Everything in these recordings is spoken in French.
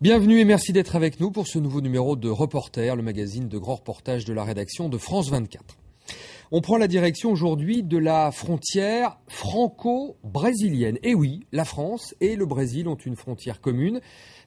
Bienvenue et merci d'être avec nous pour ce nouveau numéro de Reporter, le magazine de grands reportages de la rédaction de France 24. On prend la direction aujourd'hui de la frontière franco-brésilienne. Et oui, la France et le Brésil ont une frontière commune,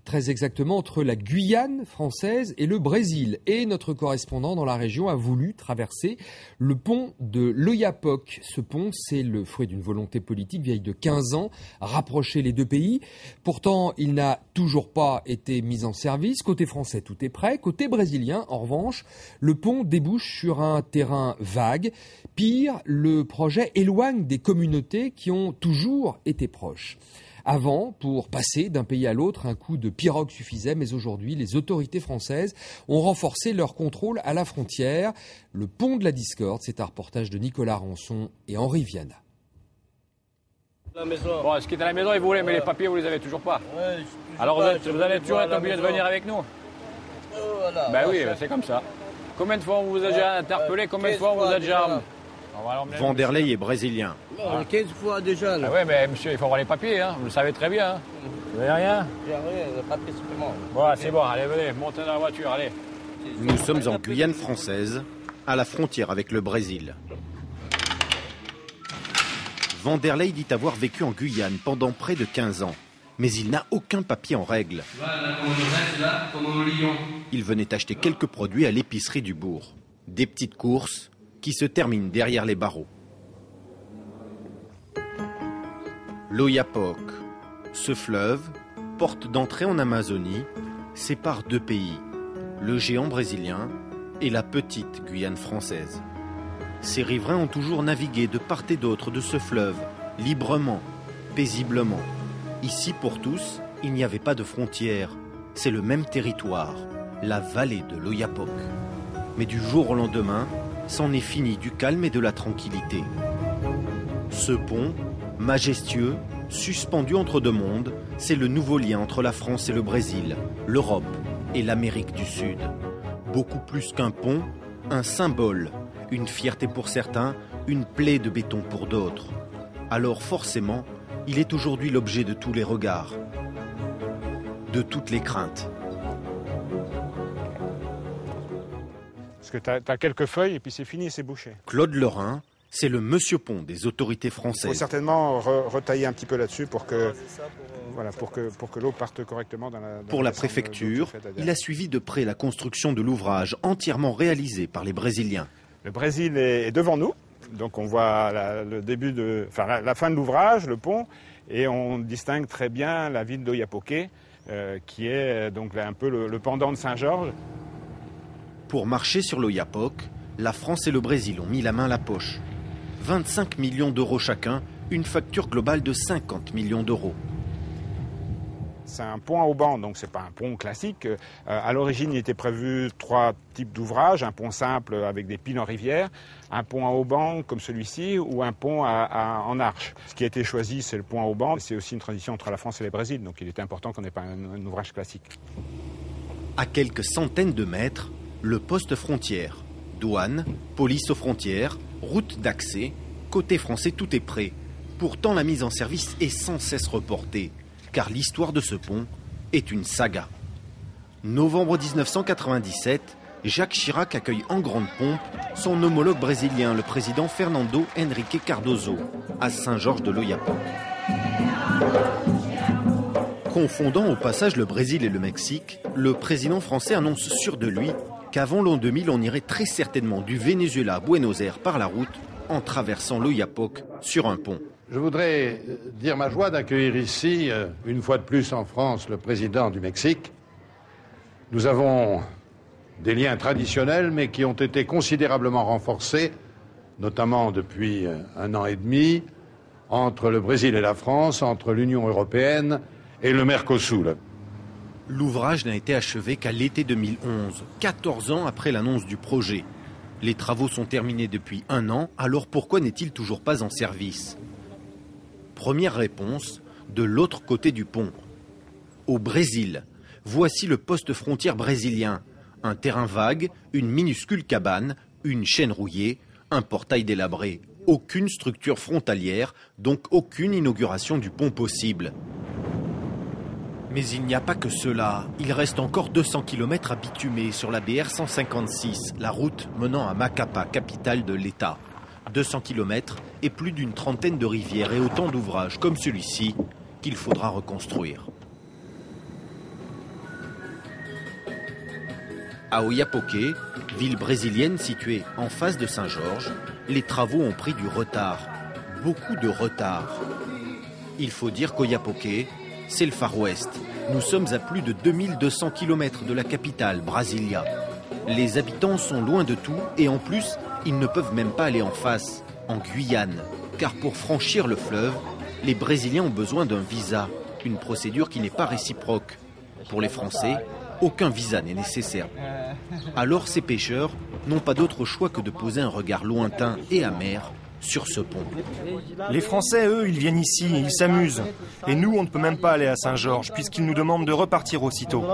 très exactement entre la Guyane française et le Brésil. Et notre correspondant dans la région a voulu traverser le pont de l'Oyapock. Ce pont, c'est le fruit d'une volonté politique vieille de 15 ans, rapprocher les deux pays. Pourtant, il n'a toujours pas été mis en service. Côté français, tout est prêt. Côté brésilien, en revanche, le pont débouche sur un terrain vague. Pire, le projet éloigne des communautés qui ont toujours été proches. Avant, pour passer d'un pays à l'autre, un coup de pirogue suffisait, mais aujourd'hui, les autorités françaises ont renforcé leur contrôle à la frontière. Le pont de la discorde, c'est un reportage de Nicolas Rançon et Henri Viana. Bon, ce qui est à la maison, ils voulaient, mais les papiers, vous les avez toujours pas. Alors vous allez toujours être obligé de venir avec nous. Ben oui, c'est comme ça. Combien de fois on vous a déjà interpellé? Combien de fois on vous a déjà... Vanderlei est brésilien. 15 fois déjà. Ah ouais, mais monsieur, il faut avoir les papiers, hein. Vous le savez très bien. Hein. Vous n'avez rien? J'ai rien, le papier supplément. Bon, c'est bon, allez, venez, montez dans la voiture, allez. Nous sommes en Guyane française, à la frontière avec le Brésil. Vanderlei dit avoir vécu en Guyane pendant près de 15 ans. Mais il n'a aucun papier en règle. Il venait acheter quelques produits à l'épicerie du bourg. Des petites courses qui se terminent derrière les barreaux. L'Oyapock, ce fleuve, porte d'entrée en Amazonie, sépare deux pays, le géant brésilien et la petite Guyane française. Ces riverains ont toujours navigué de part et d'autre de ce fleuve, librement, paisiblement. Ici, pour tous, il n'y avait pas de frontière. C'est le même territoire, la vallée de l'Oyapock. Mais du jour au lendemain, c'en est fini du calme et de la tranquillité. Ce pont, majestueux, suspendu entre deux mondes, c'est le nouveau lien entre la France et le Brésil, l'Europe et l'Amérique du Sud. Beaucoup plus qu'un pont, un symbole, une fierté pour certains, une plaie de béton pour d'autres. Alors forcément, il est aujourd'hui l'objet de tous les regards, de toutes les craintes. Parce que tu as quelques feuilles et puis c'est fini, c'est bouché. Claude Lorrain, c'est le monsieur pont des autorités françaises. Il faut certainement retailler un petit peu là-dessus pour que, pour que l'eau parte correctement dans la... Pour la préfecture, il a suivi de près la construction de l'ouvrage entièrement réalisé par les Brésiliens. Le Brésil est devant nous, donc on voit la fin de l'ouvrage, le pont, et on distingue très bien la ville d'Oiapoque, qui est donc là, un peu le pendant de Saint-Georges. Pour marcher sur l'Oyapock, la France et le Brésil ont mis la main à la poche. 25 millions d'euros chacun, une facture globale de 50 millions d'euros. C'est un pont à haubans, donc c'est pas un pont classique. À l'origine, il était prévu 3 types d'ouvrages, un pont simple avec des piles en rivière, un pont à haubans comme celui-ci ou un pont en arche. Ce qui a été choisi, c'est le pont à haubans. C'est aussi une transition entre la France et le Brésil, donc il était important qu'on n'ait pas un ouvrage classique. À quelques centaines de mètres, le poste frontière. Douane, police aux frontières, route d'accès. Côté français, tout est prêt. Pourtant, la mise en service est sans cesse reportée, car l'histoire de ce pont est une saga. Novembre 1997, Jacques Chirac accueille en grande pompe son homologue brésilien, le président Fernando Henrique Cardoso, à Saint-Georges de l'Oyapock. Confondant au passage le Brésil et le Mexique, le président français annonce sûr de lui qu'avant l'an 2000, on irait très certainement du Venezuela à Buenos Aires par la route en traversant l'Oyapock sur un pont. Je voudrais dire ma joie d'accueillir ici, une fois de plus en France, le président du Mexique. Nous avons des liens traditionnels, mais qui ont été considérablement renforcés, notamment depuis 1 an et demi, entre le Brésil et la France, entre l'Union européenne et le Mercosur. L'ouvrage n'a été achevé qu'à l'été 2011, 14 ans après l'annonce du projet. Les travaux sont terminés depuis 1 an, alors pourquoi n'est-il toujours pas en service? Première réponse, de l'autre côté du pont. Au Brésil, voici le poste frontière brésilien. Un terrain vague, une minuscule cabane, une chaîne rouillée, un portail délabré. Aucune structure frontalière, donc aucune inauguration du pont possible. Mais il n'y a pas que cela. Il reste encore 200 km à bitumer sur la BR 156, la route menant à Macapá, capitale de l'État. 200 km et plus d'une trentaine de rivières et autant d'ouvrages comme celui-ci qu'il faudra reconstruire. À Oiapoque, ville brésilienne située en face de Saint-Georges, les travaux ont pris du retard. Beaucoup de retard. Il faut dire qu'Oiapoque, c'est le Far West. Nous sommes à plus de 2200 km de la capitale, Brasilia. Les habitants sont loin de tout et en plus, ils ne peuvent même pas aller en face, en Guyane. Car pour franchir le fleuve, les Brésiliens ont besoin d'un visa, une procédure qui n'est pas réciproque. Pour les Français, aucun visa n'est nécessaire. Alors ces pêcheurs n'ont pas d'autre choix que de poser un regard lointain et amer sur ce pont. Les Français, eux, ils viennent ici, ils s'amusent. Et nous, on ne peut même pas aller à Saint-Georges, puisqu'ils nous demandent de repartir aussitôt.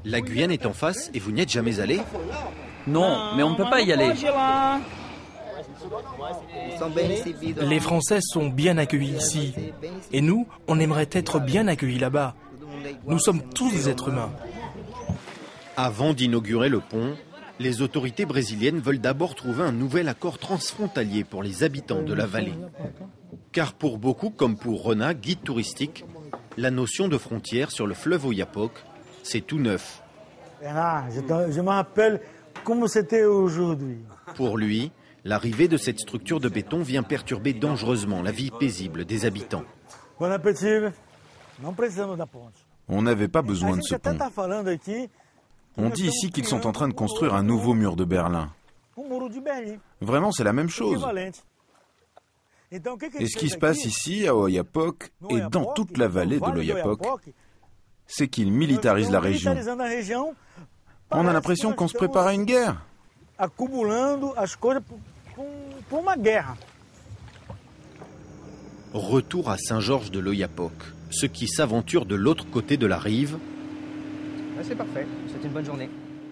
La Guyane est en face et vous n'y êtes jamais allé? Non, mais on ne peut pas y aller. Les Français sont bien accueillis ici. Et nous, on aimerait être bien accueillis là-bas. Nous sommes tous des êtres humains. Avant d'inaugurer le pont, les autorités brésiliennes veulent d'abord trouver un nouvel accord transfrontalier pour les habitants de la vallée. Car pour beaucoup, comme pour Rona, guide touristique, la notion de frontière sur le fleuve Oiapoque, c'est tout neuf. Je me rappelle comme c'était aujourd'hui. Pour lui, l'arrivée de cette structure de béton vient perturber dangereusement la vie paisible des habitants. Bon appétit. On n'avait pas besoin de ce pont. On dit ici qu'ils sont en train de construire un nouveau mur de Berlin. Vraiment, c'est la même chose. Et ce qui se passe ici, à Oiapoque, et dans toute la vallée de l'Oiapoque, c'est qu'ils militarisent la région. On a l'impression qu'on se prépare à une guerre. Retour à Saint-Georges de l'Oiapoque. Ceux qui s'aventurent de l'autre côté de la rive... C'est parfait, c'est une bonne journée.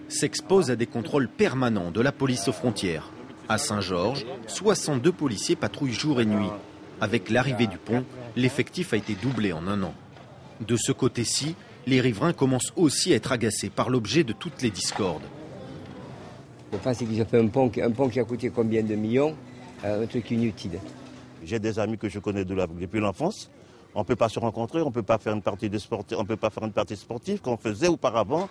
S'exposent à des contrôles permanents de la police aux frontières. À Saint-Georges, 62 policiers patrouillent jour et nuit. Avec l'arrivée du pont, l'effectif a été doublé en un an. De ce côté-ci, les riverains commencent aussi à être agacés par l'objet de toutes les discordes. Le fait, c'est qu'ils ont fait un pont qui a coûté combien de millions, un truc inutile. J'ai des amis que je connais depuis l'enfance. On ne peut pas se rencontrer, on ne peut pas faire une partie sportive qu'on faisait auparavant.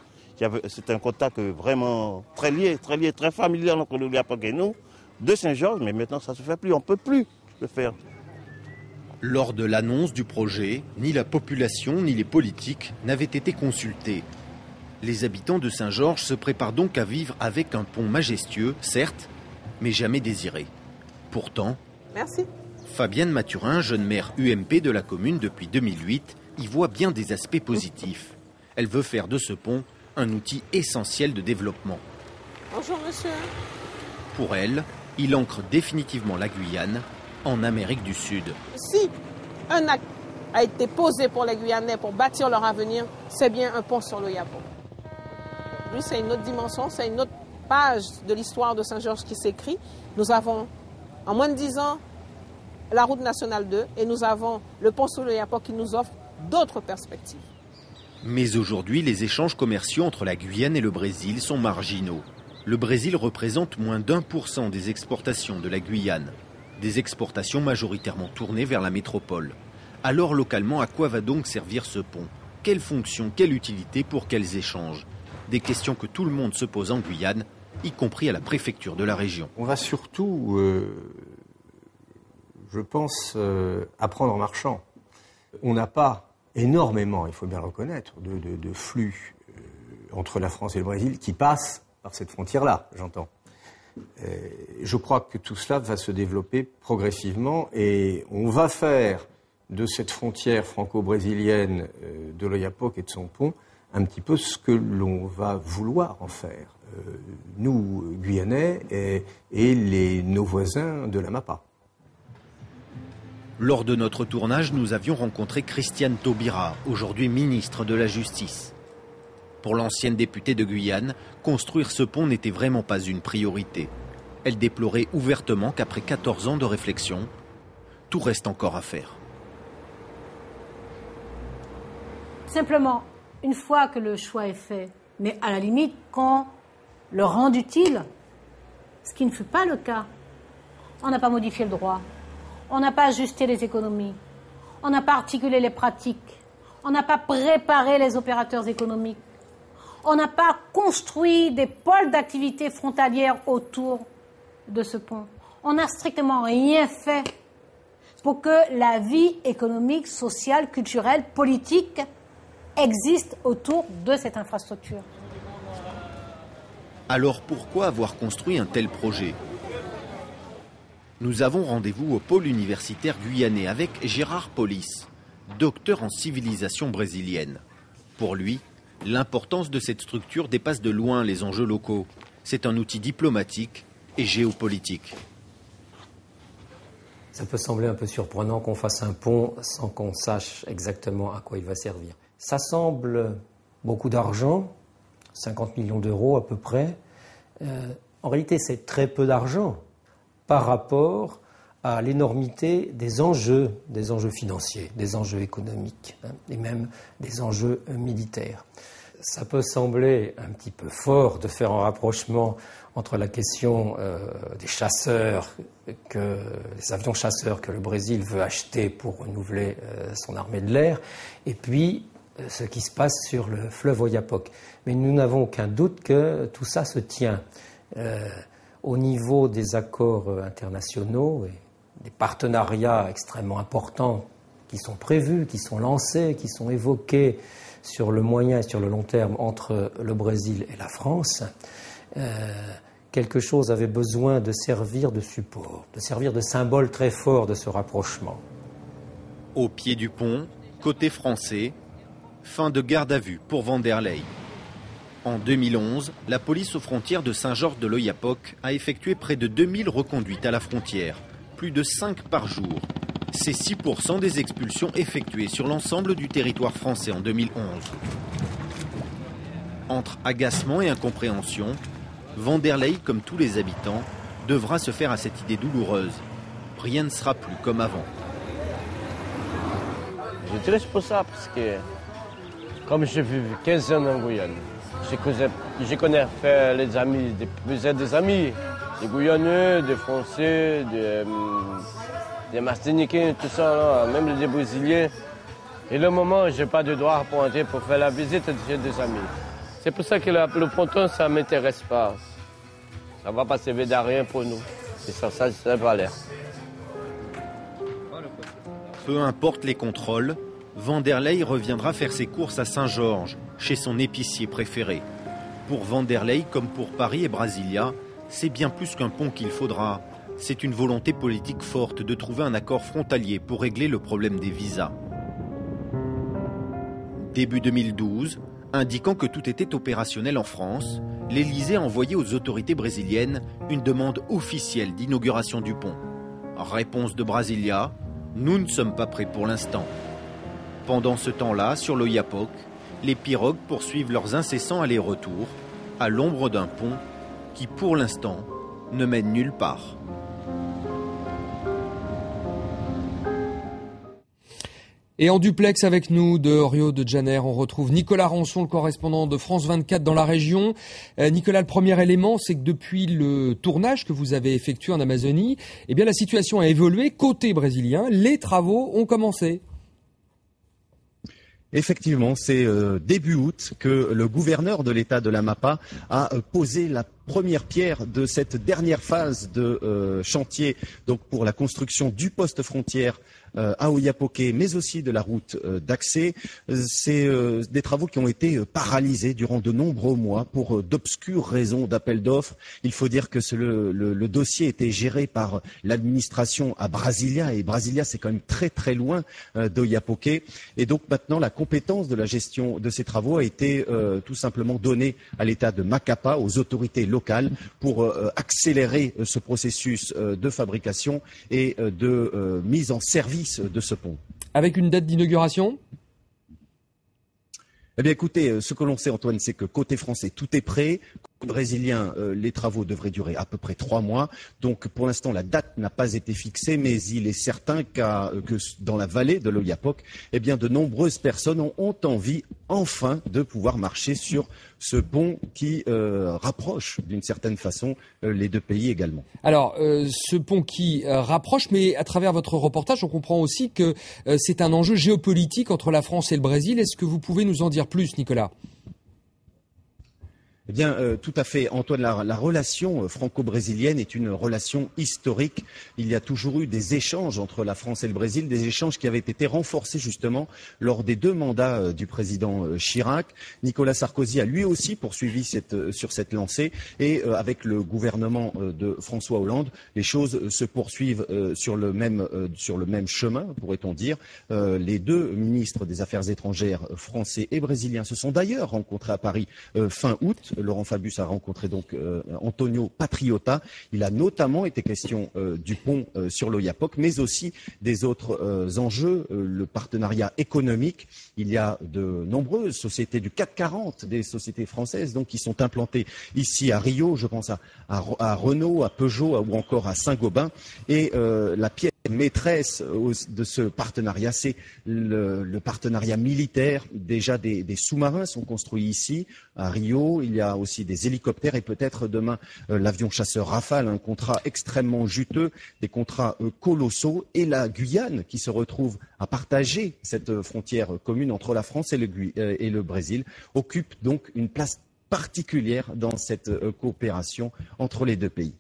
C'était un contact vraiment très lié, très familier entre l'Oiapoque et nous, de Saint-Georges, mais maintenant ça ne se fait plus, on ne peut plus le faire. Lors de l'annonce du projet, ni la population ni les politiques n'avaient été consultés. Les habitants de Saint-Georges se préparent donc à vivre avec un pont majestueux, certes, mais jamais désiré. Pourtant, merci. Fabienne Mathurin, jeune maire UMP de la commune depuis 2008, y voit bien des aspects positifs. Elle veut faire de ce pont un outil essentiel de développement. Bonjour monsieur. Pour elle, il ancre définitivement la Guyane en Amérique du Sud. Si un acte a été posé pour les Guyanais pour bâtir leur avenir, c'est bien un pont sur l'Oiapoque. Lui, c'est une autre dimension, c'est une autre page de l'histoire de Saint-Georges qui s'écrit. Nous avons, en moins de 10 ans, la route nationale 2 et nous avons le pont sur l'Oiapoque qui nous offre d'autres perspectives. Mais aujourd'hui, les échanges commerciaux entre la Guyane et le Brésil sont marginaux. Le Brésil représente moins d'1% des exportations de la Guyane. Des exportations majoritairement tournées vers la métropole. Alors localement, à quoi va donc servir ce pont? Quelle fonction, quelle utilité, pour quels échanges? Des questions que tout le monde se pose en Guyane, y compris à la préfecture de la région. On va surtout... je pense, apprendre en marchant. On n'a pas énormément, il faut bien le reconnaître, de flux entre la France et le Brésil qui passent par cette frontière-là, j'entends. Je crois que tout cela va se développer progressivement et on va faire de cette frontière franco-brésilienne de l'Oiapoque et de son pont un petit peu ce que l'on va vouloir en faire. Nous, Guyanais, et nos voisins de l'Amapá. Lors de notre tournage, nous avions rencontré Christiane Taubira, aujourd'hui ministre de la Justice. Pour l'ancienne députée de Guyane, construire ce pont n'était vraiment pas une priorité. Elle déplorait ouvertement qu'après 14 ans de réflexion, tout reste encore à faire. Simplement, une fois que le choix est fait, mais à la limite, qu'on le rende utile, ce qui ne fut pas le cas. On n'a pas modifié le droit, on n'a pas ajusté les économies, on n'a pas articulé les pratiques, on n'a pas préparé les opérateurs économiques, on n'a pas construit des pôles d'activité frontalières autour de ce pont. On n'a strictement rien fait pour que la vie économique, sociale, culturelle, politique existe autour de cette infrastructure. Alors pourquoi avoir construit un tel projet ? Nous avons rendez-vous au pôle universitaire guyanais avec Gérard Polis, docteur en civilisation brésilienne. Pour lui, l'importance de cette structure dépasse de loin les enjeux locaux. C'est un outil diplomatique et géopolitique. Ça peut sembler un peu surprenant qu'on fasse un pont sans qu'on sache exactement à quoi il va servir. Ça semble beaucoup d'argent, 50 millions d'euros à peu près. En réalité, c'est très peu d'argent par rapport à l'énormité des enjeux financiers, des enjeux économiques, et même des enjeux militaires. Ça peut sembler un petit peu fort de faire un rapprochement entre la question des chasseurs, des avions chasseurs que le Brésil veut acheter pour renouveler son armée de l'air, et puis ce qui se passe sur le fleuve Oyapock. Mais nous n'avons aucun doute que tout ça se tient au niveau des accords internationaux et des partenariats extrêmement importants qui sont prévus, qui sont lancés, qui sont évoqués sur le moyen et sur le long terme entre le Brésil et la France. Quelque chose avait besoin de servir de support, de servir de symbole très fort de ce rapprochement. Au pied du pont, côté français, fin de garde à vue pour Vanderlei. En 2011, la police aux frontières de Saint-Georges de l'Oyapock a effectué près de 2000 reconduites à la frontière, plus de 5 par jour. C'est 6% des expulsions effectuées sur l'ensemble du territoire français en 2011. Entre agacement et incompréhension, Vanderlei, comme tous les habitants, devra se faire à cette idée douloureuse. Rien ne sera plus comme avant. Je suis triste pour ça, parce que comme j'ai vécu 15 ans en Guyane, je connais les amis, des amis, des Guyanais, des Français, des Martiniquais, tout ça, là, même des Brésiliens. Et le moment, je n'ai pas de droit pour entrer pour faire la visite, j'ai des amis. C'est pour ça que le ponton, ça ne m'intéresse pas. Ça ne va pas servir à rien pour nous. Et ça va l'air. Peu importe les contrôles, Vanderlei reviendra faire ses courses à Saint-Georges, chez son épicier préféré. Pour Vanderlei, comme pour Paris et Brasilia, c'est bien plus qu'un pont qu'il faudra. C'est une volonté politique forte de trouver un accord frontalier pour régler le problème des visas. Début 2012, indiquant que tout était opérationnel en France, l'Élysée a envoyé aux autorités brésiliennes une demande officielle d'inauguration du pont. Réponse de Brasilia, nous ne sommes pas prêts pour l'instant. Pendant ce temps-là, sur l'Oyapock, les pirogues poursuivent leurs incessants allers-retours à l'ombre d'un pont qui, pour l'instant, ne mène nulle part. Et en duplex avec nous de Rio de Janeiro, on retrouve Nicolas Rançon, le correspondant de France 24 dans la région. Nicolas, le premier élément, c'est que depuis le tournage que vous avez effectué en Amazonie, eh bien la situation a évolué côté brésilien. Les travaux ont commencé. Effectivement, c'est début août que le gouverneur de l'État de l'Amapá a posé la première pierre de cette dernière phase de chantier donc pour la construction du poste frontière à Oiapoque, mais aussi de la route d'accès. C'est des travaux qui ont été paralysés durant de nombreux mois pour d'obscures raisons d'appel d'offres. Il faut dire que le dossier était géré par l'administration à Brasilia, et Brasilia c'est quand même très très loin d'Oiapoque. Et donc maintenant la compétence de la gestion de ces travaux a été tout simplement donnée à l'État de Macapá, aux autorités locales, pour accélérer ce processus de fabrication et de mise en service de ce pont. Avec une date d'inauguration ? Eh bien écoutez, ce que l'on sait Antoine, c'est que côté français, tout est prêt. brésilien, les travaux devraient durer à peu près 3 mois. Donc pour l'instant, la date n'a pas été fixée, mais il est certain que dans la vallée de l'Oyapock, eh bien, de nombreuses personnes ont envie enfin de pouvoir marcher sur ce pont qui rapproche d'une certaine façon les deux pays également. Alors, ce pont qui rapproche, mais à travers votre reportage, on comprend aussi que c'est un enjeu géopolitique entre la France et le Brésil. Est-ce que vous pouvez nous en dire plus, Nicolas ? Eh bien, tout à fait, Antoine. La relation franco-brésilienne est une relation historique. Il y a toujours eu des échanges entre la France et le Brésil, des échanges qui avaient été renforcés justement lors des 2 mandats du président Chirac. Nicolas Sarkozy a lui aussi poursuivi sur cette lancée, et avec le gouvernement de François Hollande, les choses se poursuivent sur le même chemin, pourrait-on dire. Les 2 ministres des Affaires étrangères français et brésiliens se sont d'ailleurs rencontrés à Paris fin août. Laurent Fabius a rencontré donc Antonio Patriota. Il a notamment été question du pont sur l'Oyapock, mais aussi des autres enjeux, le partenariat économique. Il y a de nombreuses sociétés du CAC 40, des sociétés françaises donc, qui sont implantées ici à Rio. Je pense à Renault, à Peugeot ou encore à Saint-Gobain. Et la pièce maîtresse de ce partenariat, c'est le partenariat militaire. Déjà, des sous-marins sont construits ici, à Rio. Il y a aussi des hélicoptères et peut-être demain l'avion chasseur Rafale, un contrat extrêmement juteux, des contrats colossaux. Et la Guyane, qui se retrouve à partager cette frontière commune entre la France et le Brésil, occupe donc une place particulière dans cette coopération entre les 2 pays.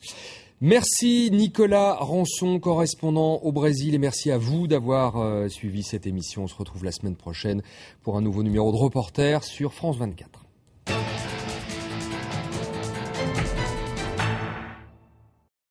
Merci Nicolas Rançon, correspondant au Brésil, et merci à vous d'avoir suivi cette émission. On se retrouve la semaine prochaine pour un nouveau numéro de Reporter sur France 24.